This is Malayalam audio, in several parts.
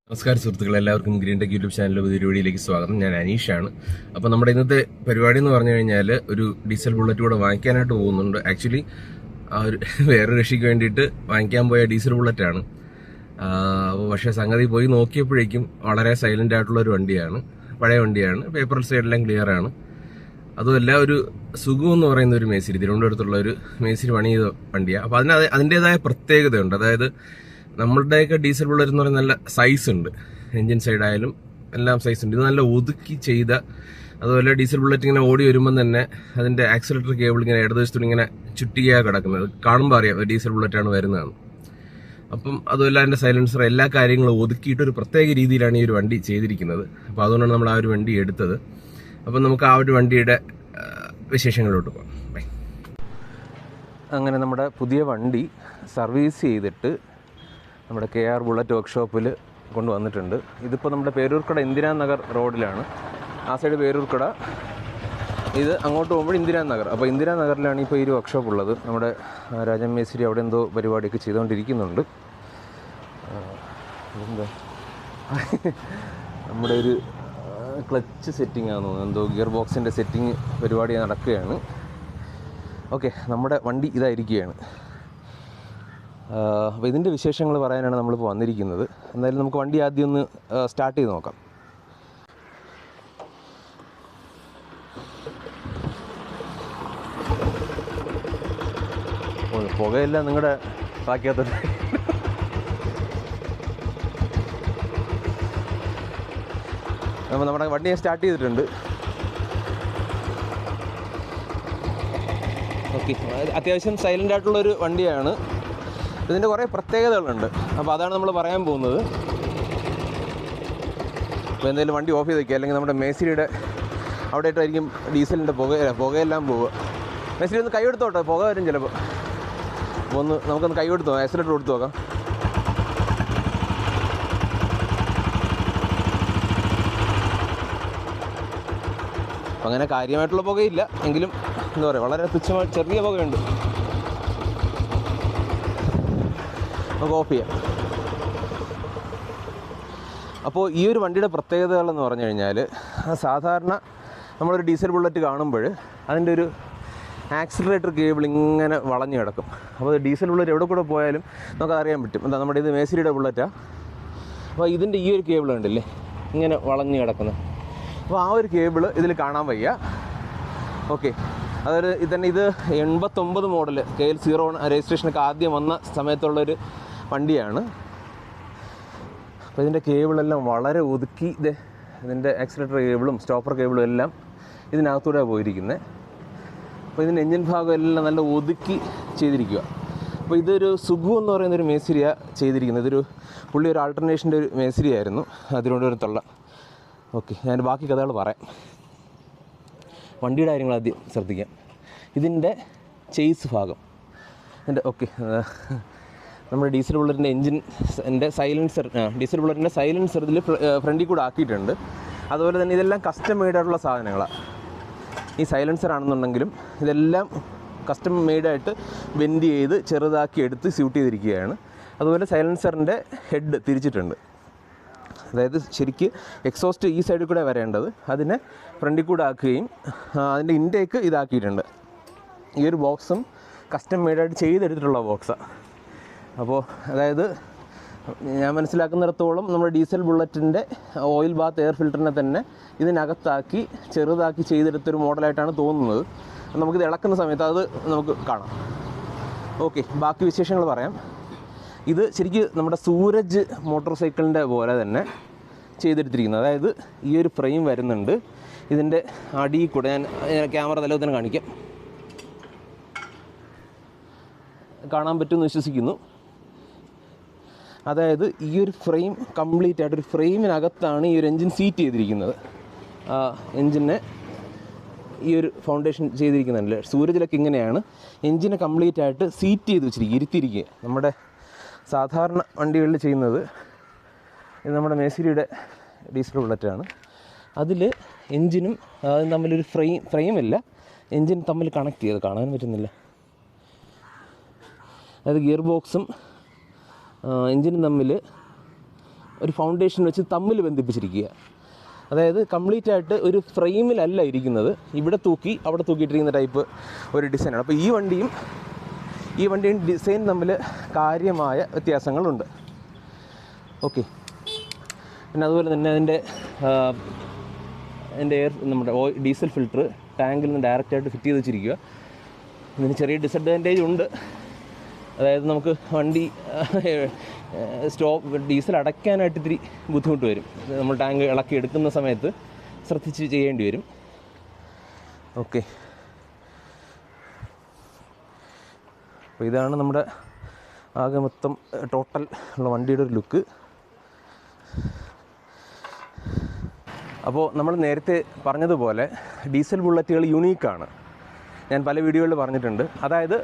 നമസ്കാരം സുഹൃത്തുക്കളെ, എല്ലാവർക്കും ഗ്രീൻ ടെക് യൂട്യൂബ് ചാനലിലെ പുതിയ വീഡിയോയിലേക്ക് സ്വാഗതം. ഞാൻ അനീഷാണ്. അപ്പോൾ നമ്മുടെ ഇന്നത്തെ പരിപാടി എന്ന് പറഞ്ഞു കഴിഞ്ഞാൽ ഒരു ഡീസൽ ബുള്ളറ്റ് കൂടെ വാങ്ങിക്കാനായിട്ട് പോകുന്നുണ്ട്. ആക്ച്വലി ആ ഒരു വേറൊരു രക്ഷയ്ക്ക് വേണ്ടിയിട്ട് വാങ്ങിക്കാൻ പോയ ഡീസൽ ബുള്ളറ്റാണ്. പക്ഷേ സംഗതി പോയി നോക്കിയപ്പോഴേക്കും വളരെ സൈലന്റ് ആയിട്ടുള്ള ഒരു വണ്ടിയാണ്, പഴയ വണ്ടിയാണ്. പേപ്പർ സൈഡെല്ലാം ക്ലിയർ ആണ്. അതുമല്ല, ഒരു സുഖം എന്ന് പറയുന്ന ഒരു മേസ്തിരി, തിരുവനന്തപുരത്തുള്ള ഒരു മേസ്തിരി പണി ചെയ്ത വണ്ടിയാണ്. അപ്പോൾ അതിൻ്റെതായ പ്രത്യേകതയുണ്ട്. അതായത് നമ്മളുടെയൊക്കെ ഡീസൽ ബുള്ളറ്റ് എന്ന് പറയുന്ന നല്ല സൈസ് ഉണ്ട്, എൻജിൻ സൈഡായാലും എല്ലാം സൈസ് ഉണ്ട്. ഇത് നല്ല ഒതുക്കി ചെയ്ത, അതുപോലെ ഡീസൽ ബുള്ളറ്റ് ഇങ്ങനെ ഓടി വരുമ്പം തന്നെ അതിന്റെ ആക്സിലേറ്റർ കേബിൾ ഇങ്ങനെ ഇടതുവശത്തോട് ഇങ്ങനെ ചുറ്റികയാണ് കിടക്കുന്നത്. കാണുമ്പോൾ അറിയാം ഡീസൽ ബുള്ളറ്റാണ് വരുന്നതാണ്. അപ്പം അതുമല്ല, അതിന്റെ സൈലൻസർ, എല്ലാ കാര്യങ്ങളും ഒതുക്കിയിട്ട് ഒരു പ്രത്യേക രീതിയിലാണ് ഈ ഒരു വണ്ടി ചെയ്തിരിക്കുന്നത്. അപ്പോൾ അതുകൊണ്ടാണ് നമ്മൾ ആ ഒരു വണ്ടി എടുത്തത്. അപ്പം നമുക്ക് ആ ഒരു വണ്ടിയുടെ വിശേഷങ്ങളിലോട്ട് പോകാം. അങ്ങനെ നമ്മുടെ പുതിയ വണ്ടി സർവീസ് ചെയ്തിട്ട് നമ്മുടെ KR ബുള്ളറ്റ് വർക്ക്ഷോപ്പിൽ കൊണ്ടുവന്നിട്ടുണ്ട്. ഇതിപ്പോൾ നമ്മുടെ പേരൂർക്കട ഇന്ദിരാനഗർ റോഡിലാണ്. ആ സൈഡ് പേരൂർക്കട, ഇത് അങ്ങോട്ട് പോകുമ്പോൾ ഇന്ദിരാനഗർ. അപ്പോൾ ഇന്ദിരാനഗറിലാണ് ഇപ്പോൾ ഈ ഒരു വർക്ക്ഷോപ്പ് ഉള്ളത്. നമ്മുടെ രാജൻ മേസ്തിരി അവിടെ എന്തോ പരിപാടിയൊക്കെ ചെയ്തുകൊണ്ടിരിക്കുന്നുണ്ട്. എന്താ നമ്മുടെ ഒരു ക്ലച്ച് സെറ്റിംഗ് ആണെന്ന് തോന്നുന്നു, എന്തോ ഗിയർ ബോക്സിൻ്റെ സെറ്റിംഗ് പരിപാടി നടക്കുകയാണ്. ഓക്കെ, നമ്മുടെ വണ്ടി ഇതായിരിക്കുകയാണ്. അപ്പോൾ ഇതിൻ്റെ വിശേഷങ്ങൾ പറയാനാണ് നമ്മളിപ്പോൾ വന്നിരിക്കുന്നത്. എന്തായാലും നമുക്ക് വണ്ടി ആദ്യം ഒന്ന് സ്റ്റാർട്ട് ചെയ്ത് നോക്കാം. പുകയെല്ലാം നിങ്ങളുടെ ബാക്കിയാത്ത. അപ്പോൾ നമ്മുടെ വണ്ടി സ്റ്റാർട്ട് ചെയ്തിട്ടുണ്ട്. ഓക്കെ, അത്യാവശ്യം സൈലൻ്റ് ആയിട്ടുള്ളൊരു വണ്ടിയാണ്. ഇതിൻ്റെ കുറേ പ്രത്യേകതകളുണ്ട്. അപ്പോൾ അതാണ് നമ്മൾ പറയാൻ പോകുന്നത്. അപ്പോൾ എന്തായാലും വണ്ടി ഓഫ് ചെയ്ത് വയ്ക്കുക, അല്ലെങ്കിൽ നമ്മുടെ മേസ്തിരിയുടെ അവിടെ ആയിട്ടായിരിക്കും ഡീസലിൻ്റെ പുകയെല്ലാം പോവുക. മേസ്തിരി ഒന്ന് കൈ എടുത്തോട്ടെ, പുക വരും ചിലപ്പോൾ. അപ്പോൾ നമുക്കൊന്ന് കൈ എടുത്ത് നോക്കാം, ആക്സിലേറ്റർ കൊടുത്ത് നോക്കാം. അപ്പം അങ്ങനെ കാര്യമായിട്ടുള്ള പുകയില്ല, എങ്കിലും എന്താ പറയുക, വളരെ തുച്ഛമായ ചെറിയ പുകയുണ്ട്. നമുക്ക് ഓഫ് ചെയ്യാം. അപ്പോൾ ഈ ഒരു വണ്ടിയുടെ പ്രത്യേകതകളെന്ന് പറഞ്ഞു കഴിഞ്ഞാൽ, സാധാരണ നമ്മളൊരു ഡീസൽ ബുള്ളറ്റ് കാണുമ്പോൾ അതിൻ്റെ ഒരു ആക്സിലറേറ്റർ കേബിൾ ഇങ്ങനെ വളഞ്ഞു കിടക്കും. അപ്പോൾ ഡീസൽ ബുള്ളറ്റ് എവിടെ കൂടെ പോയാലും നമുക്ക് അറിയാൻ പറ്റും. എന്താ, നമ്മുടെ ഇത് മേസ്തിരിയുടെ ബുള്ളറ്റാണ്. അപ്പോൾ ഇതിൻ്റെ ഈ ഒരു കേബിൾ കണ്ടില്ലേ, ഇങ്ങനെ വളഞ്ഞു കിടക്കുന്നത്. അപ്പോൾ ആ ഒരു കേബിൾ ഇതിൽ കാണാൻ വയ്യ. ഓക്കെ, അതൊരു ഇത് 89 മോഡൽ KL01 രജിസ്ട്രേഷനൊക്കെ ആദ്യം വന്ന സമയത്തുള്ളൊരു വണ്ടിയാണ്. അപ്പോൾ ഇതിൻ്റെ കേബിളെല്ലാം വളരെ ഒതുക്കി, ഇതിൻ്റെ ആക്സിലേറ്റർ കേബിളും സ്റ്റോപ്പർ കേബിളും എല്ലാം ഇതിനകത്തൂടെ പോയിരിക്കുന്നത്. അപ്പോൾ ഇതിൻ്റെ എൻജിൻ ഭാഗം എല്ലാം നല്ല ഒതുക്കി ചെയ്തിരിക്കുക. അപ്പോൾ ഇതൊരു സുഖു എന്ന് പറയുന്നൊരു മേസ്തിരിയാണ് ചെയ്തിരിക്കുന്നത്. ഇതൊരു പുള്ളി ഒരു ആൾട്ടർനേഷൻ്റെ ഒരു മേസ്തിരിയായിരുന്നു, തിരുവനന്തപുരത്തുള്ള. ഓക്കെ, ഞാൻ ബാക്കി കഥകൾ പറയാം. വണ്ടിയുടെ കാര്യങ്ങൾ ആദ്യം ശ്രദ്ധിക്കാം. ഇതിൻ്റെ ചേസ് ഭാഗം നമ്മുടെ ഡീസൽ ബുള്ളറ്റിൻ്റെ എൻജിൻ്റെ ഡീസൽ ബുള്ളറ്റിൻ്റെ സൈലൻസർ ഇതിൽ ഫ്രണ്ടിൽ കൂടെ ആക്കിയിട്ടുണ്ട്. അതുപോലെ തന്നെ ഇതെല്ലാം കസ്റ്റം മെയ്ഡായിട്ടുള്ള സാധനങ്ങളാണ്. ഈ സൈലൻസർ ആണെന്നുണ്ടെങ്കിലും ഇതെല്ലാം കസ്റ്റം മെയ്ഡായിട്ട് ബെൻഡ് ചെയ്ത് ചെറുതാക്കി എടുത്ത് സ്യൂട്ട് ചെയ്തിരിക്കുകയാണ്. അതുപോലെ സൈലൻസറിൻ്റെ ഹെഡ് തിരിച്ചിട്ടുണ്ട്. അതായത് ശരിക്ക് എക്സോസ്റ്റ് ഈ സൈഡിൽ കൂടെ വരേണ്ടത് അതിനെ ഫ്രണ്ടിൽ കൂടെ ആക്കുകയും അതിൻ്റെ ഇൻടേക്ക് ഇതാക്കിയിട്ടുണ്ട്. ഈ ഒരു ബോക്സും കസ്റ്റം മെയ്ഡായിട്ട് ചെയ്തെടുത്തിട്ടുള്ള ബോക്സാണ്. അപ്പോൾ അതായത് ഞാൻ മനസ്സിലാക്കുന്നിടത്തോളം നമ്മുടെ ഡീസൽ ബുള്ളറ്റിൻ്റെ ഓയിൽ ബാത്ത് എയർ ഫിൽറ്ററിനെ തന്നെ ഇതിനകത്താക്കി ചെറുതാക്കി ചെയ്തെടുത്തൊരു മോഡലായിട്ടാണ് തോന്നുന്നത്. നമുക്കിത് ഇളക്കുന്ന സമയത്ത് അത് നമുക്ക് കാണാം. ഓക്കെ, ബാക്കി വിശേഷങ്ങൾ പറയാം. ഇത് ശരിക്കും നമ്മുടെ സൂരജ് മോട്ടോർ സൈക്കിളിൻ്റെ പോലെ തന്നെ ചെയ്തെടുത്തിരിക്കുന്നത്. അതായത് ഈ ഒരു ഫ്രെയിം വരുന്നുണ്ട്, ഇതിൻ്റെ അടിയിൽ കൂടെ ഞാൻ ക്യാമറ തലത്തിൽ കാണിക്കാം, കാണാൻ പറ്റുമെന്ന് വിശ്വസിക്കുന്നു. അതായത് ഈ ഒരു ഫ്രെയിം കംപ്ലീറ്റ് ആയിട്ടൊരു ഫ്രെയിമിനകത്താണ് ഈ ഒരു എൻജിൻ സീറ്റ് ചെയ്തിരിക്കുന്നത്. എൻജിനെ ഈ ഒരു ഫൗണ്ടേഷൻ ചെയ്തിരിക്കുന്നുണ്ടല്ലേ, സൂരജിലൊക്കെ ഇങ്ങനെയാണ് എൻജിനെ കംപ്ലീറ്റ് ആയിട്ട് സീറ്റ് ചെയ്ത് വെച്ചിരിക്കുക, ഇരുത്തിയിരിക്കുക. നമ്മുടെ സാധാരണ വണ്ടികളിൽ ചെയ്യുന്നത്, ഇത് നമ്മുടെ മേസ്തിരിയുടെ ഡീസൽ ബുള്ളറ്റാണ്. അതിൽ എൻജിനും അതും തമ്മിലൊരു ഫ്രെയിമില്ല, എൻജിൻ തമ്മിൽ കണക്ട് ചെയ്ത് കാണാൻ പറ്റുന്നില്ല. അതായത് ഗിയർ ബോക്സും എൻജിനും തമ്മിൽ ഒരു ഫൗണ്ടേഷൻ വെച്ച് തമ്മിൽ ബന്ധിപ്പിച്ചിരിക്കുക. അതായത് കംപ്ലീറ്റ് ആയിട്ട് ഒരു ഫ്രെയിമിലല്ല ഇരിക്കുന്നത്, ഇവിടെ തൂക്കി അവിടെ തൂക്കിയിട്ടിരിക്കുന്ന ടൈപ്പ് ഒരു ഡിസൈനാണ്. അപ്പോൾ ഈ വണ്ടിയും ഡിസൈൻ തമ്മിൽ കാര്യമായ വ്യത്യാസങ്ങളുണ്ട്. ഓക്കെ. പിന്നെ അതുപോലെ തന്നെ അതിൻ്റെ നമ്മുടെ ഡീസൽ ഫിൽറ്റർ ടാങ്കിൽ നിന്ന് ഡയറക്റ്റായിട്ട് ഫിറ്റ് ചെയ്ത് വെച്ചിരിക്കുക. ഇതിന് ചെറിയ ഡിസഡ്വാൻറ്റേജ് ഉണ്ട്. അതായത് നമുക്ക് വണ്ടി ഡീസൽ അടയ്ക്കാനായിട്ട് ഇത്തിരി ബുദ്ധിമുട്ട് വരും. നമ്മൾ ടാങ്ക് ഇളക്കി എടുക്കുന്ന സമയത്ത് ശ്രദ്ധിച്ച് ചെയ്യേണ്ടി വരും. ഓക്കെ. അപ്പോൾ ഇതാണ് നമ്മുടെ ആകെ മൊത്തം ടോട്ടൽ ഉള്ള വണ്ടിയുടെ ഒരു ലുക്ക്. അപ്പോൾ നമ്മൾ നേരത്തെ പറഞ്ഞതുപോലെ ഡീസൽ ബുള്ളറ്റുകൾ യുണീക്കാണ്. ഞാൻ പല വീഡിയോകളിൽ പറഞ്ഞിട്ടുണ്ട്. അതായത്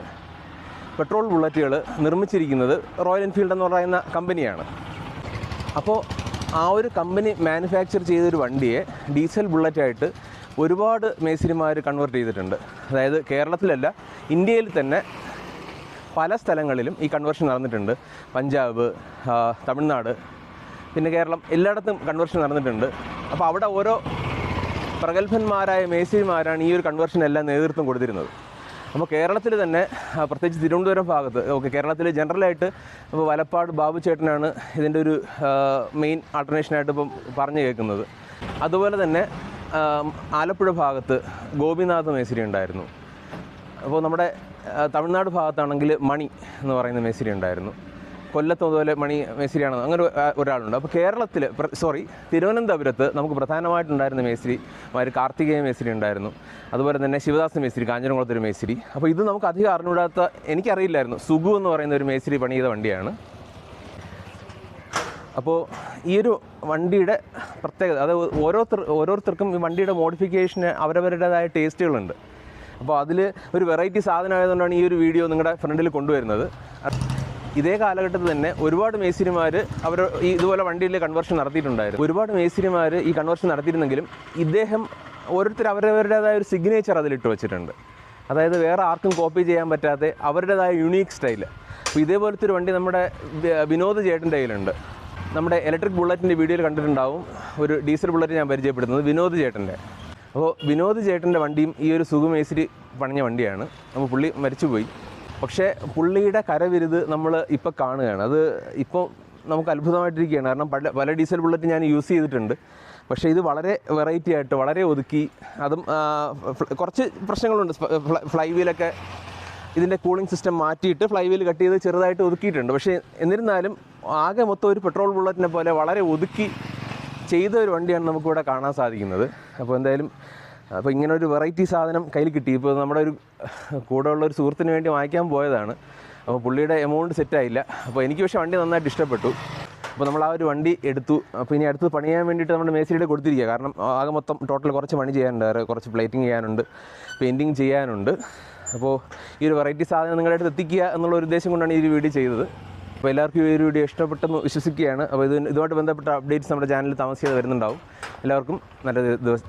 പെട്രോൾ ബുള്ളറ്റുകൾ നിർമ്മിച്ചിരിക്കുന്നത് റോയൽ എൻഫീൽഡ് എന്ന് പറയുന്ന കമ്പനിയാണ്. അപ്പോൾ ആ ഒരു കമ്പനി മാനുഫാക്ചർ ചെയ്തൊരു വണ്ടിയെ ഡീസൽ ബുള്ളറ്റായിട്ട് ഒരുപാട് മേസ്തിരിമാർ കൺവേർട്ട് ചെയ്തിട്ടുണ്ട്. അതായത് കേരളത്തിലല്ല, ഇന്ത്യയിൽ തന്നെ പല സ്ഥലങ്ങളിലും ഈ കൺവേർഷൻ നടന്നിട്ടുണ്ട്. പഞ്ചാബ്, തമിഴ്നാട്, പിന്നെ കേരളം, എല്ലായിടത്തും കൺവേർഷൻ നടന്നിട്ടുണ്ട്. അപ്പോൾ അവിടെ ഓരോ പ്രഗത്ഭന്മാരായ മേസ്തിരിമാരാണ് ഈ ഒരു കൺവേർഷനെല്ലാം നേതൃത്വം കൊടുത്തിരുന്നത്. അപ്പോൾ കേരളത്തിൽ തന്നെ, പ്രത്യേകിച്ച് തിരുവനന്തപുരം ഭാഗത്ത്, കേരളത്തിൽ ജനറലായിട്ട് ഇപ്പോൾ വലപ്പാട് ബാബു ചേട്ടനാണ് ഇതിൻ്റെ ഒരു മെയിൻ ആൾട്ടർനേഷനായിട്ട് ഇപ്പം പറഞ്ഞു കേൾക്കുന്നത്. അതുപോലെ തന്നെ ആലപ്പുഴ ഭാഗത്ത് ഗോപിനാഥ് മേസ്തിരി ഉണ്ടായിരുന്നു. അപ്പോൾ നമ്മുടെ തമിഴ്നാട് ഭാഗത്താണെങ്കിൽ മണി എന്ന് പറയുന്ന മേസ്തിരി ഉണ്ടായിരുന്നു. കൊല്ലത്തും അതുപോലെ മണി മേസ്തിരിയാണ്, അങ്ങനെ ഒരാളുണ്ട്. അപ്പോൾ കേരളത്തിൽ തിരുവനന്തപുരത്ത് നമുക്ക് പ്രധാനമായിട്ടുണ്ടായിരുന്ന മേസ്തിരിമാർ കാർത്തികേയ മേസ്തിരി ഉണ്ടായിരുന്നു. അതുപോലെ തന്നെ ശിവദാസ മേസ്തിരി, കാഞ്ഞിരംകുളത്തൊരു മേസ്തിരി. അപ്പോൾ ഇത് നമുക്ക് അധികം അറിഞ്ഞുകൂടാത്ത, എനിക്കറിയില്ലായിരുന്നു, സുഗു എന്ന് പറയുന്ന ഒരു മേസ്തിരി പണി ചെയ്ത വണ്ടിയാണ്. അപ്പോൾ ഈ ഒരു വണ്ടിയുടെ പ്രത്യേകത, അത് ഓരോരുത്തർക്കും ഈ വണ്ടിയുടെ മോഡിഫിക്കേഷന് അവരവരുടേതായ ടേസ്റ്റുകളുണ്ട്. അപ്പോൾ അതിൽ ഒരു വെറൈറ്റി സാധനമായതുകൊണ്ടാണ് ഈ ഒരു വീഡിയോ നിങ്ങളുടെ ഫ്രണ്ടിൽ കൊണ്ടുവരുന്നത്. ഇതേ കാലഘട്ടത്തിൽ തന്നെ ഒരുപാട് മേസ്തിരിമാർ ഇതുപോലെ വണ്ടിയിൽ കൺവേർഷൻ നടത്തിയിട്ടുണ്ടായിരുന്നു. ഒരുപാട് മേസ്തിരിമാർ ഈ കൺവേർഷൻ നടത്തിയിരുന്നെങ്കിലും ഇദ്ദേഹം ഓരോരുത്തർ അവരവരുടേതായ ഒരു സിഗ്നേച്ചർ അതിലിട്ട് വെച്ചിട്ടുണ്ട്. അതായത് വേറെ ആർക്കും കോപ്പി ചെയ്യാൻ പറ്റാത്ത അവരുടേതായ യുണീക്ക് സ്റ്റൈൽ. അപ്പോൾ ഇതേപോലത്തെ ഒരു വണ്ടി നമ്മുടെ വിനോദ് ചേട്ടൻ്റെ കയ്യിലുണ്ട്. നമ്മുടെ ഇലക്ട്രിക് ബുള്ളറ്റിൻ്റെ വീഡിയോയിൽ കണ്ടിട്ടുണ്ടാവും ഒരു ഡീസൽ ബുള്ളറ്റ് ഞാൻ പരിചയപ്പെടുന്നത് വിനോദ് ചേട്ടൻ്റെ. അപ്പോൾ വിനോദ് ചേട്ടൻ്റെ വണ്ടിയും ഈ ഒരു സുഗു മേസ്തിരി പണിഞ്ഞ വണ്ടിയാണ്. അപ്പോൾ പുള്ളി മരിച്ചുപോയി. പക്ഷേ പുള്ളിയുടെ കരവിരുത് നമ്മൾ ഇപ്പോൾ കാണുകയാണ്. അത് ഇപ്പോൾ നമുക്ക് അത്ഭുതമായിട്ടിരിക്കുകയാണ്. കാരണം പല ഡീസൽ ബുള്ളറ്റ് ഞാൻ യൂസ് ചെയ്തിട്ടുണ്ട്. പക്ഷേ ഇത് വളരെ വെറൈറ്റി ആയിട്ട്, വളരെ ഒതുക്കി, അതും കുറച്ച് പ്രശ്നങ്ങളുണ്ട്. ഫ്ലൈ വീലൊക്കെ ഇതിൻ്റെ കൂളിംഗ് സിസ്റ്റം മാറ്റിയിട്ട് ഫ്ലൈ വീൽ കട്ട് ചെയ്ത് ചെറുതായിട്ട് ഒതുക്കിയിട്ടുണ്ട്. പക്ഷേ എന്നിരുന്നാലും ആകെ മൊത്തം ഒരു പെട്രോൾ ബുള്ളറ്റിനെ പോലെ വളരെ ഒതുക്കി ചെയ്ത ഒരു വണ്ടിയാണ് നമുക്കിവിടെ കാണാൻ സാധിക്കുന്നത്. അപ്പോൾ എന്തായാലും അപ്പോൾ ഇങ്ങനെ ഒരു വെറൈറ്റി സാധനം കയ്യിൽ കിട്ടി. ഇപ്പോൾ നമ്മുടെ ഒരു കൂടെ ഉള്ള ഒരു സുഹൃത്തിന് വേണ്ടി വാങ്ങിക്കാൻ പോയതാണ്. അപ്പോൾ പുള്ളിയുടെ എമൗണ്ട് സെറ്റായില്ല. അപ്പോൾ എനിക്ക് പക്ഷേ വണ്ടി നന്നായിട്ട് ഇഷ്ടപ്പെട്ടു. അപ്പോൾ നമ്മൾ ആ ഒരു വണ്ടി എടുത്തു. അപ്പോൾ ഇനി അടുത്ത് പണിയാൻ വേണ്ടിയിട്ട് നമ്മുടെ മേസ്തിരിയുടെ കൊടുത്തിരിക്കുക. കാരണം ആകെ മൊത്തം ടോട്ടൽ കുറച്ച് പണി ചെയ്യാനുണ്ട്, കുറച്ച് പ്ലേറ്റിംഗ് ചെയ്യാനുണ്ട്, പെയിൻറ്റിങ് ചെയ്യാനുണ്ട്. അപ്പോൾ ഈ ഒരു വെറൈറ്റി സാധനം നിങ്ങളുടെ അടുത്ത് എത്തിക്കുക എന്നുള്ള ഒരു ഉദ്ദേശം കൊണ്ടാണ് ഈ ഒരു വീഡിയോ ചെയ്തത്. അപ്പോൾ എല്ലാവർക്കും ഈ ഒരു വീഡിയോ ഇഷ്ടപ്പെട്ടെന്ന് വിശ്വസിക്കുകയാണ്. അപ്പോൾ ഇതുമായിട്ട് ബന്ധപ്പെട്ട അപ്ഡേറ്റ്സ് നമ്മുടെ ചാനലിൽ താമസിയാതെ വരുന്നുണ്ടാവും. എല്ലാവർക്കും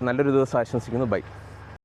നല്ലൊരു ദിവസം ആശംസിക്കുന്നു. ബൈ.